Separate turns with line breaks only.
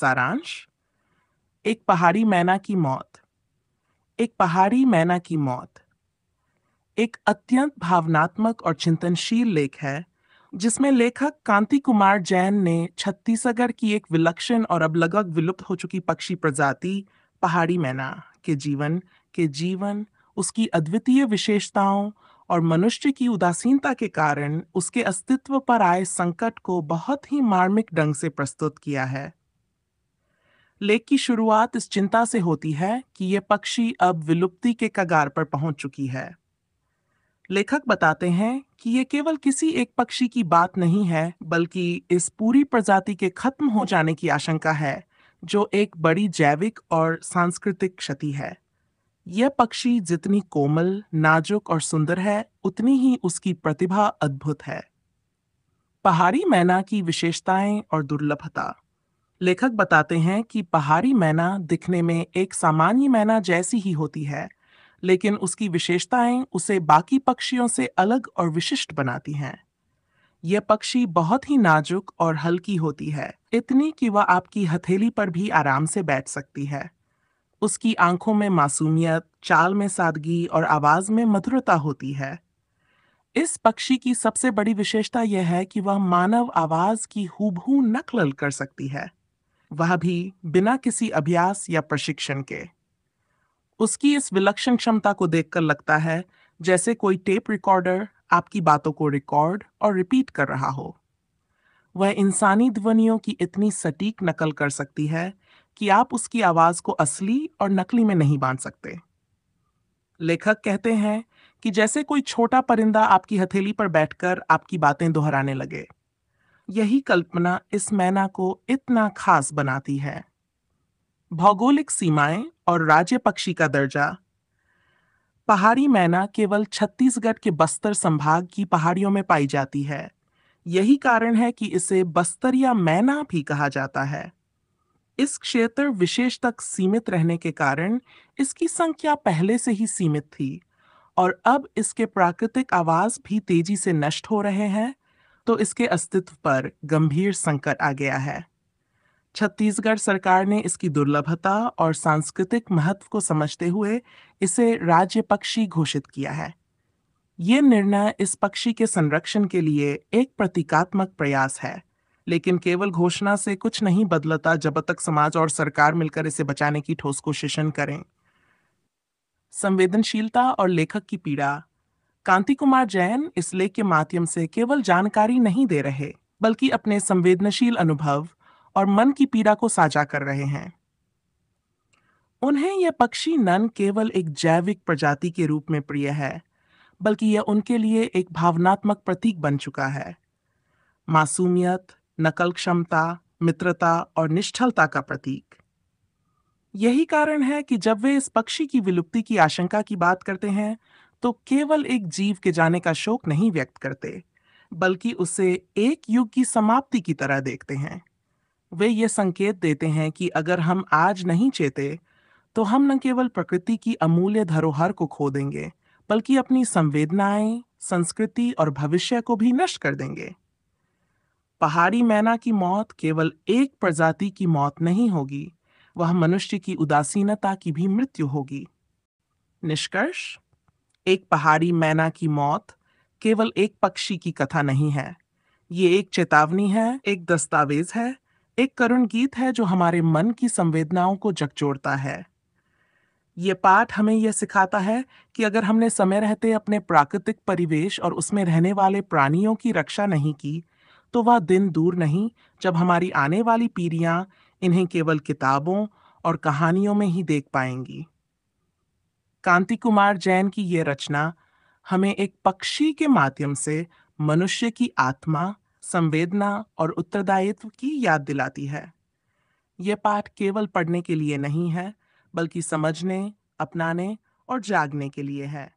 सारांश। एक पहाड़ी मैना की मौत। एक पहाड़ी मैना की मौत एक अत्यंत भावनात्मक और चिंतनशील लेख है, जिसमें लेखक कांति कुमार जैन ने छत्तीसगढ़ की एक विलक्षण और अब लगभग विलुप्त हो चुकी पक्षी प्रजाति पहाड़ी मैना के जीवन, उसकी अद्वितीय विशेषताओं और मनुष्य की उदासीनता के कारण उसके अस्तित्व पर आए संकट को बहुत ही मार्मिक ढंग से प्रस्तुत किया है। लेख की शुरुआत इस चिंता से होती है कि यह पक्षी अब विलुप्ति के कगार पर पहुंच चुकी है। लेखक बताते हैं कि ये केवल किसी एक पक्षी की बात नहीं है, बल्कि इस पूरी प्रजाति के खत्म हो जाने की आशंका है, जो एक बड़ी जैविक और सांस्कृतिक क्षति है। यह पक्षी जितनी कोमल, नाजुक और सुंदर है, उतनी ही उसकी प्रतिभा अद्भुत है। पहाड़ी मैना की विशेषताएं और दुर्लभता। लेखक बताते हैं कि पहाड़ी मैना दिखने में एक सामान्य मैना जैसी ही होती है, लेकिन उसकी विशेषताएं उसे बाकी पक्षियों से अलग और विशिष्ट बनाती हैं। यह पक्षी बहुत ही नाजुक और हल्की होती है, इतनी कि वह आपकी हथेली पर भी आराम से बैठ सकती है। उसकी आंखों में मासूमियत, चाल में सादगी और आवाज में मधुरता होती है। इस पक्षी की सबसे बड़ी विशेषता यह है कि वह मानव आवाज की हूबहू नकल कर सकती है, वह भी बिना किसी अभ्यास या प्रशिक्षण के। उसकी इस विलक्षण क्षमता को देखकर लगता है जैसे कोई टेप रिकॉर्डर आपकी बातों को रिकॉर्ड और रिपीट कर रहा हो। वह इंसानी ध्वनियों की इतनी सटीक नकल कर सकती है कि आप उसकी आवाज को असली और नकली में नहीं बांध सकते। लेखक कहते हैं कि जैसे कोई छोटा परिंदा आपकी हथेली पर बैठकर आपकी बातें दोहराने लगे। यही कल्पना इस मैना को इतना खास बनाती है। भौगोलिक सीमाएं और राज्य पक्षी का दर्जा। पहाड़ी मैना केवल छत्तीसगढ़ के बस्तर संभाग की पहाड़ियों में पाई जाती है। यही कारण है कि इसे बस्तरिया मैना भी कहा जाता है। इस क्षेत्र विशेष तक सीमित रहने के कारण इसकी संख्या पहले से ही सीमित थी, और अब इसके प्राकृतिक आवास भी तेजी से नष्ट हो रहे हैं, तो इसके अस्तित्व पर गंभीर संकट आ गया है। छत्तीसगढ़ सरकार ने इसकी दुर्लभता और सांस्कृतिक महत्व को समझते हुए इसे राज्य पक्षी घोषित किया है। ये निर्णय इस पक्षी के संरक्षण के लिए एक प्रतीकात्मक प्रयास है, लेकिन केवल घोषणा से कुछ नहीं बदलता जब तक समाज और सरकार मिलकर इसे बचाने की ठोस कोशिश न करें। संवेदनशीलता और लेखक की पीड़ा। कांति कुमार जैन इस लेख के माध्यम से केवल जानकारी नहीं दे रहे, बल्कि अपने संवेदनशील अनुभव और मन की पीड़ा को साझा कर रहे हैं। उन्हें यह पक्षी न केवल एक जैविक प्रजाति के रूप में प्रिय है, बल्कि यह उनके लिए एक भावनात्मक प्रतीक बन चुका है। मासूमियत, नकल क्षमता, मित्रता और निश्चलता का प्रतीक। यही कारण है कि जब वे इस पक्षी की विलुप्ति की आशंका की बात करते हैं, तो केवल एक जीव के जाने का शोक नहीं व्यक्त करते, बल्कि उसे एक युग की समाप्ति की तरह देखते हैं। वे ये संकेत देते हैं कि अगर हम आज नहीं चेते, तो हम न केवल प्रकृति की अमूल्य धरोहर को खो देंगे, बल्कि अपनी संवेदनाएं, संस्कृति और भविष्य को भी नष्ट कर देंगे। पहाड़ी मैना की मौत केवल एक प्रजाति की मौत नहीं होगी, वह मनुष्य की उदासीनता की भी मृत्यु होगी। निष्कर्ष। एक पहाड़ी मैना की मौत केवल एक पक्षी की कथा नहीं है। ये एक चेतावनी है, एक दस्तावेज है, एक करुण गीत है जो हमारे मन की संवेदनाओं को झकझोरता है। ये पाठ हमें यह सिखाता है कि अगर हमने समय रहते अपने प्राकृतिक परिवेश और उसमें रहने वाले प्राणियों की रक्षा नहीं की, तो वह दिन दूर नहीं जब हमारी आने वाली पीढ़ियां इन्हें केवल किताबों और कहानियों में ही देख पाएंगी। कांति कुमार जैन की ये रचना हमें एक पक्षी के माध्यम से मनुष्य की आत्मा, संवेदना और उत्तरदायित्व की याद दिलाती है। यह पाठ केवल पढ़ने के लिए नहीं है, बल्कि समझने, अपनाने और जागने के लिए है।